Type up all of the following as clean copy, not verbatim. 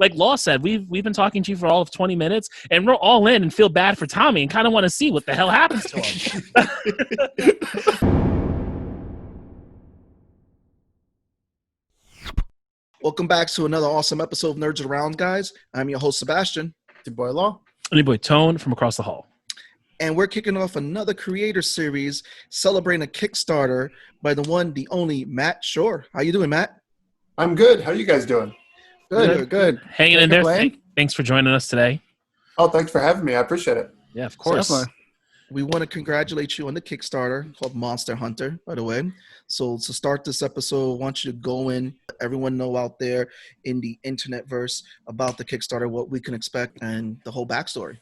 like Law said, we've been talking to you for all of 20 minutes, and we're all in and feel bad for Tommy and kind of want to see what the hell happens to him. Welcome back to another awesome episode of Nerds Around, guys. I'm your host, Sebastian. Your boy Law. And your boy Tone from across the hall. And we're kicking off another creator series celebrating a Kickstarter by the one, the only Matt Schorr. How you doing, Matt? I'm good. How are you guys doing? Good. Hanging in there. Thanks for joining us today. Oh, thanks for having me. I appreciate it. Yeah, of course. Definitely. We want to congratulate you on the Kickstarter called Monster Hunter, by the way. So to start this episode, I want you to go in, everyone know out there in the internet verse about the Kickstarter, what we can expect, and the whole backstory.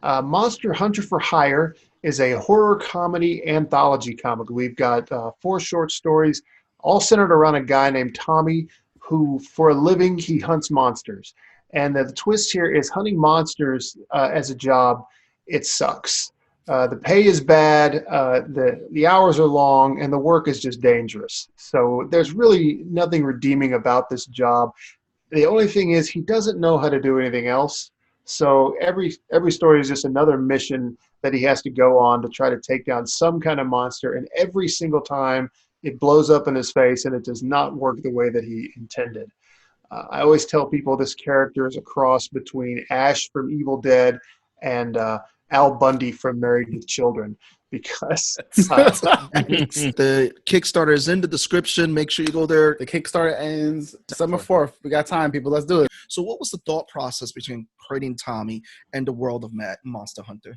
Monster Hunter for Hire is a horror comedy anthology comic. We've got 4 short stories, all centered around a guy named Tommy, who, for a living, he hunts monsters. And the twist here is hunting monsters as a job, it sucks. The pay is bad, the hours are long, and the work is just dangerous. So there's really nothing redeeming about this job. The only thing is he doesn't know how to do anything else. So every story is just another mission that he has to go on to try to take down some kind of monster. And every single time it blows up in his face and it does not work the way that he intended. I always tell people this character is a cross between Ash from Evil Dead and Al Bundy from Married with Children, because the Kickstarter is in the description. Make sure you go there. The Kickstarter ends December 4th. We got time, people. Let's do it. So what was the thought process between creating Tommy and the world of Monster Hunter?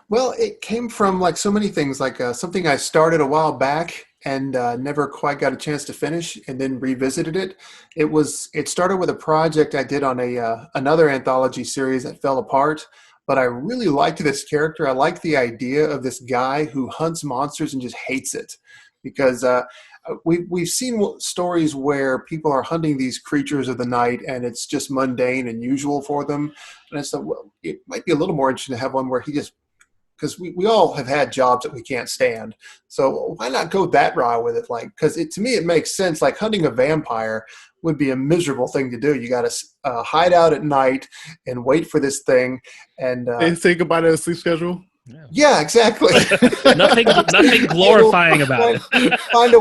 Well, it came from like so many things, like something I started a while back and never quite got a chance to finish, and then revisited it. It started with a project I did on another anthology series that fell apart. But I really liked this character. I liked the idea of this guy who hunts monsters and just hates it. Because we've seen stories where people are hunting these creatures of the night and it's just mundane and usual for them. And I thought, well, it might be a little more interesting to have one where he just, because we all have had jobs that we can't stand. So why not go that route with it? Like, because to me, it makes sense. Like hunting a vampire would be a miserable thing to do. You got to hide out at night and wait for this thing, and say goodbye to the sleep schedule. Yeah, exactly. nothing glorifying about it. Find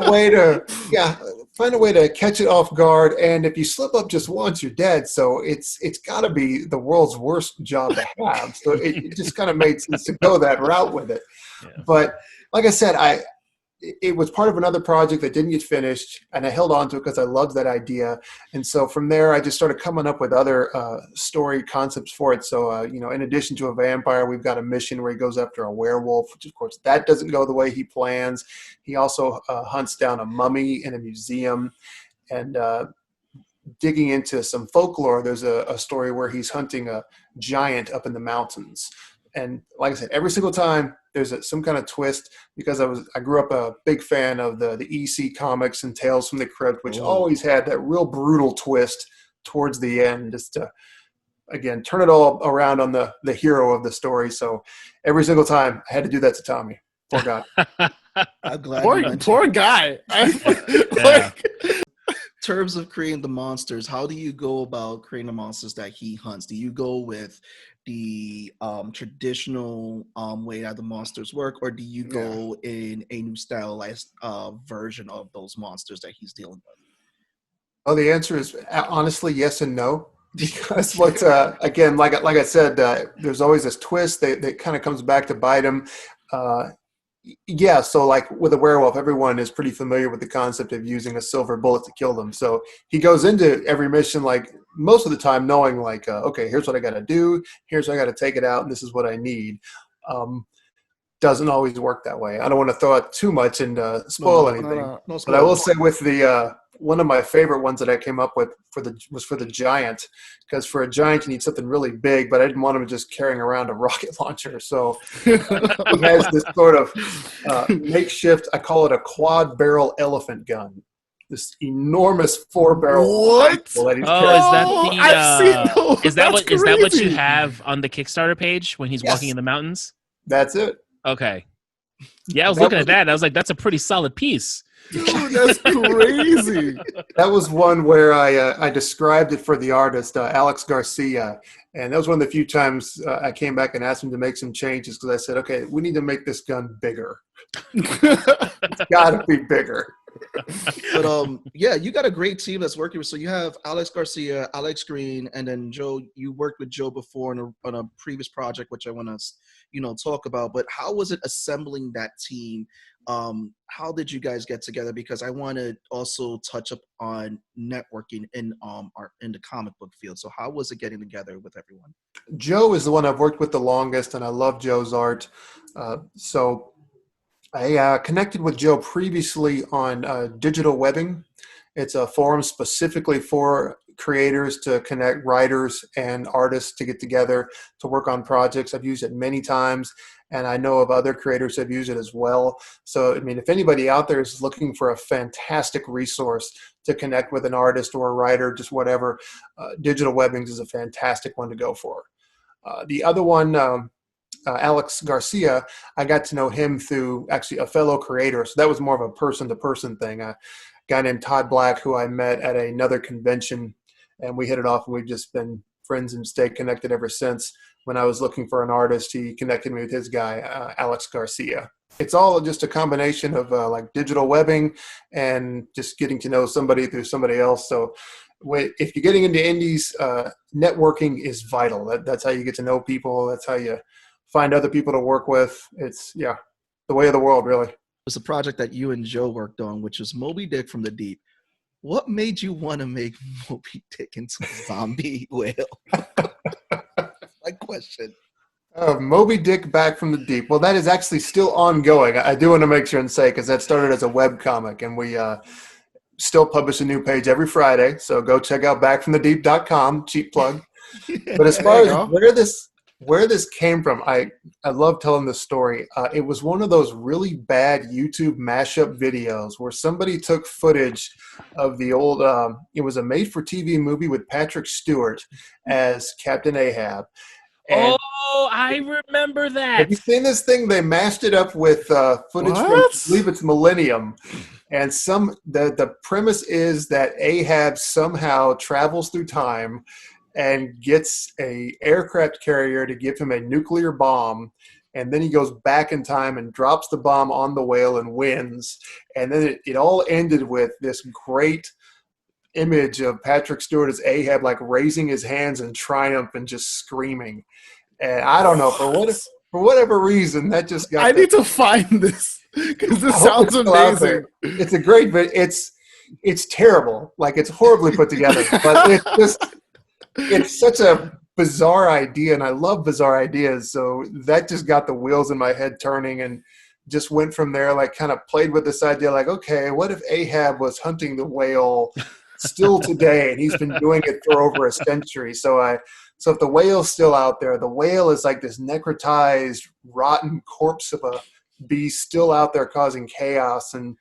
a way to catch it off guard, and if you slip up just once, you're dead. So it's got to be the world's worst job to have. So it just kind of made sense to go that route with it. Yeah. But like I said, it was part of another project that didn't get finished, and I held on to it because I loved that idea. And so from there, I just started coming up with other story concepts for it. So, in addition to a vampire, we've got a mission where he goes after a werewolf, which, of course, that doesn't go the way he plans. He also hunts down a mummy in a museum. And digging into some folklore, there's a story where he's hunting a giant up in the mountains. And like I said, every single time there's some kind of twist, because I grew up a big fan of the EC comics and Tales from the Crypt, which always had that real brutal twist towards the end, just to, again, turn it all around on the hero of the story. So every single time I had to do that to Tommy. Poor guy. I'm glad. Poor guy. In terms of creating the monsters, how do you go about creating the monsters that he hunts? Do you go with the traditional way that the monsters work, or do you go in a new stylized version of those monsters that he's dealing with? Oh, the answer is honestly yes and no. Because again, like I said, there's always this twist that kind of comes back to bite him. So like with a werewolf, everyone is pretty familiar with the concept of using a silver bullet to kill them. So he goes into every mission, like most of the time, knowing like, okay, here's what I got to do. Here's how I got to take it out. And this is what I need. Doesn't always work that way. I don't want to throw out too much and spoil anything. No, but I will say with the one of my favorite ones that I came up with was for the giant, because for a giant you need something really big, but I didn't want him just carrying around a rocket launcher. So he has this sort of makeshift, I call it a quad barrel elephant gun. This enormous 4-barrel. What? Is that what you have on the Kickstarter page when he's walking in the mountains? That's it. Okay. Yeah, I was looking at that. And I was like, that's a pretty solid piece. Dude, that's crazy. That was one where I described it for the artist, Alex Garcia. And that was one of the few times I came back and asked him to make some changes because I said, okay, we need to make this gun bigger. It's got to be bigger. But yeah, you got a great team that's working with. So you have Alex Garcia, Alex Green, and then Joe. You worked with Joe before on a previous project, which I want to talk about. But how was it assembling that team? How did you guys get together? Because I want to also touch up on networking in the comic book field. So how was it getting together with everyone? Joe is the one I've worked with the longest, and I love Joe's art. So I connected with Joe previously on Digital Webbing. It's a forum specifically for creators to connect writers and artists to get together to work on projects. I've used it many times, and I know of other creators that have used it as well. So, I mean, if anybody out there is looking for a fantastic resource to connect with an artist or a writer, just whatever, Digital Webbings is a fantastic one to go for. The other one, Alex Garcia, I got to know him through actually a fellow creator. So that was more of a person-to-person thing. A guy named Todd Black, who I met at another convention, and we hit it off, and we've just been friends and stayed connected ever since. When I was looking for an artist, he connected me with his guy, Alex Garcia. It's all just a combination of like digital webbing and just getting to know somebody through somebody else. So if you're getting into indies, networking is vital. That's how you get to know people. That's how you find other people to work with. It's, yeah, the way of the world, really. It was a project that you and Joe worked on, which is Moby Dick from the Deep. What made you want to make Moby Dick into a zombie whale? My question. Moby Dick Back from the Deep. Well, that is actually still ongoing. I do want to make sure and say, because that started as a web comic, and we still publish a new page every Friday. So go check out backfromthedeep.com. Cheap plug. But as far as where this came from, I love telling this story. It was one of those really bad YouTube mashup videos where somebody took footage of the old, it was a made-for-TV movie with Patrick Stewart as Captain Ahab. And I remember that. have you seen this thing? They mashed it up with footage from, I believe it's Millennium. And the premise is that Ahab somehow travels through time and gets a aircraft carrier to give him a nuclear bomb, and then he goes back in time and drops the bomb on the whale and wins. And then it all ended with this great image of Patrick Stewart as Ahab, like raising his hands in triumph and just screaming. And I don't know, for whatever reason, that just got. I need to find this because this sounds amazing. It's a great, but it's terrible. Like, it's horribly put together, but it's just. It's such a bizarre idea, and I love bizarre ideas. So that just got the wheels in my head turning, and just went from there. Like, kind of played with this idea, like, okay, what if Ahab was hunting the whale still today, and he's been doing it for over a century? So if the whale's still out there, the whale is like this necrotized, rotten corpse of a beast still out there causing chaos, and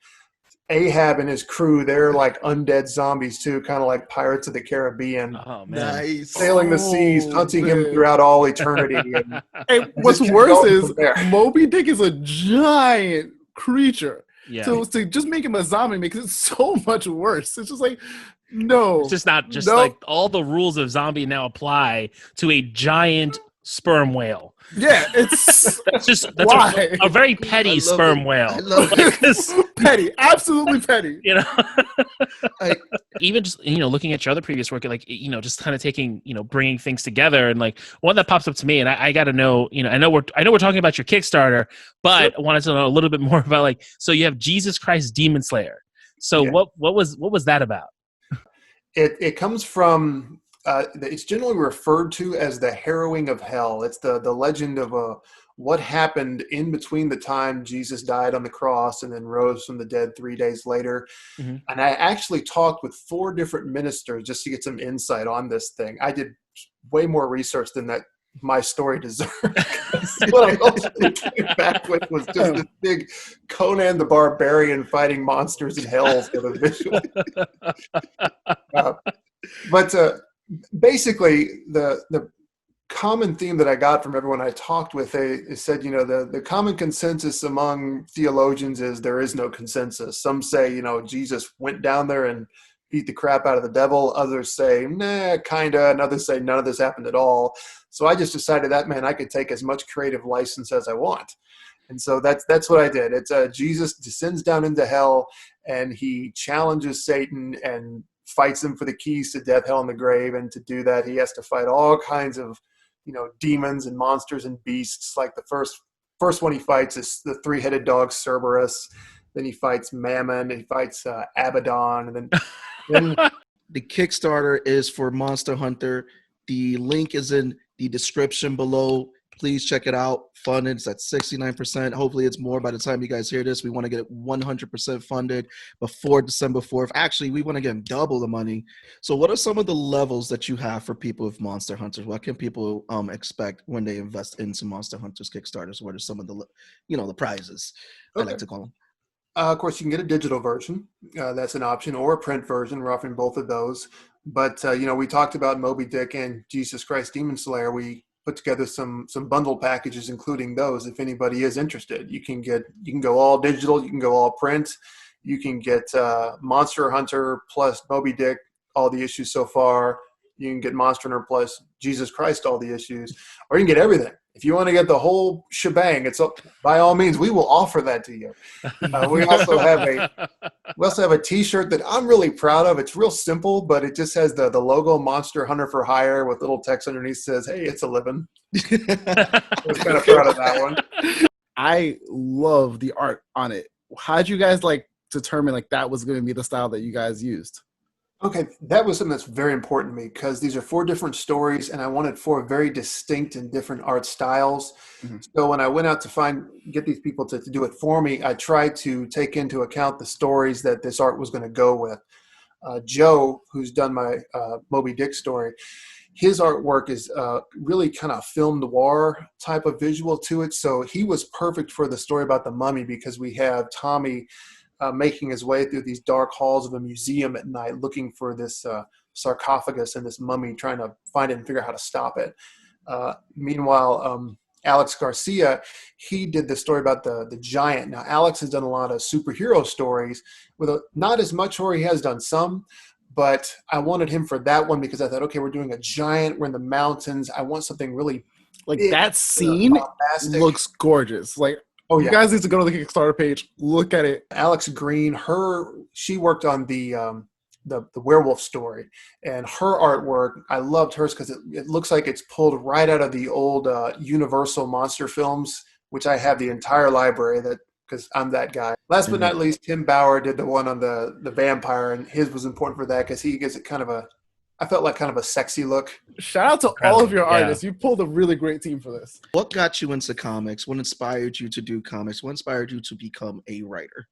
Ahab and his crew, they're like undead zombies too, kind of like Pirates of the Caribbean. Oh, man. Nice. Sailing the seas, hunting him throughout all eternity. And hey, what's worse is Moby Dick is a giant creature. Yeah. So to just make him a zombie makes it so much worse. It's just like, no. It's just not just like all the rules of zombie now apply to a giant sperm whale. Yeah, that's why? A very petty sperm whale. I love it. Petty, absolutely petty. You know, even just looking at your other previous work, like just kind of taking bringing things together, and like one that pops up to me, and I got to know, I know we're talking about your Kickstarter, but I wanted to know a little bit more about like, so you have Jesus Christ Demon Slayer. So what was that about? It comes from. It's generally referred to as the harrowing of hell. It's the legend of what happened in between the time Jesus died on the cross and then rose from the dead 3 days later. Mm-hmm. And I actually talked with 4 different ministers just to get some insight on this thing. I did way more research than that my story deserved. What I ultimately came back with was just this big Conan the Barbarian fighting monsters in hell sort of visual. But basically, the common theme that I got from everyone I talked with. They said, the common consensus among theologians is there is no consensus. Some say, Jesus went down there and beat the crap out of the devil. Others say, nah, kinda. And others say none of this happened at all. So I just decided that, man, I could take as much creative license as I want. And so that's what I did. It's Jesus descends down into hell, and he challenges Satan and fights him for the keys to death, hell, and the grave. And to do that, he has to fight all kinds of, demons and monsters and beasts. Like the first one he fights is the three-headed dog Cerberus. Then he fights Mammon. He fights Abaddon. And then the Kickstarter is for Monster Hunter. The link is in the description below. Please check it out. Funded. It's at 69%. Hopefully it's more by the time you guys hear this. We want to get it 100% funded before December 4th. Actually, we want to get double the money. So what are some of the levels that you have for people with Monster Hunters? What can people expect when they invest into Monster Hunters Kickstarters? What are some of the, the prizes, I like to call them? Of course, you can get a digital version. That's an option, or a print version. We're offering both of those. But, we talked about Moby Dick and Jesus Christ Demon Slayer. We put together some bundle packages, including those. If anybody is interested, you can go all digital. You can go all print. You can get Monster Hunter plus Moby Dick, all the issues so far. You can get Monster Hunter plus Jesus Christ, all the issues, or you can get everything. If you want to get the whole shebang, by all means, we will offer that to you. We also have a T-shirt that I'm really proud of. It's real simple, but it just has the logo Monster Hunter for Hire with little text underneath says, "Hey, it's a living." I was kind of proud of that one. I love the art on it. How did you guys determine that was going to be the style that you guys used? Okay, that was something that's very important to me because these are 4 different stories, and I wanted 4 very distinct and different art styles. Mm-hmm. So when I went out to get these people to do it for me, I tried to take into account the stories that this art was going to go with. Joe, who's done my Moby Dick story, his artwork is really kind of film noir type of visual to it. So he was perfect for the story about the mummy because we have Tommy making his way through these dark halls of a museum at night, looking for this sarcophagus and this mummy, trying to find it and figure out how to stop it. Meanwhile, Alex Garcia, he did the story about the giant. Now, Alex has done a lot of superhero stories with not as much horror. He has done some, but I wanted him for that one because I thought, okay, we're doing a giant. We're in the mountains. I want something really big, that scene looks gorgeous. Oh, you guys need to go to the Kickstarter page. Look at it. Alex Green, she worked on the werewolf story, and her artwork, I loved hers because it looks like it's pulled right out of the old Universal monster films, which I have the entire library because I'm that guy. Last but not least, Tim Bauer did the one on the vampire, and his was important for that because he gives it I felt like kind of a sexy look. Shout out to all of your artists. You pulled a really great team for this. What got you into comics? What inspired you to do comics? What inspired you to become a writer?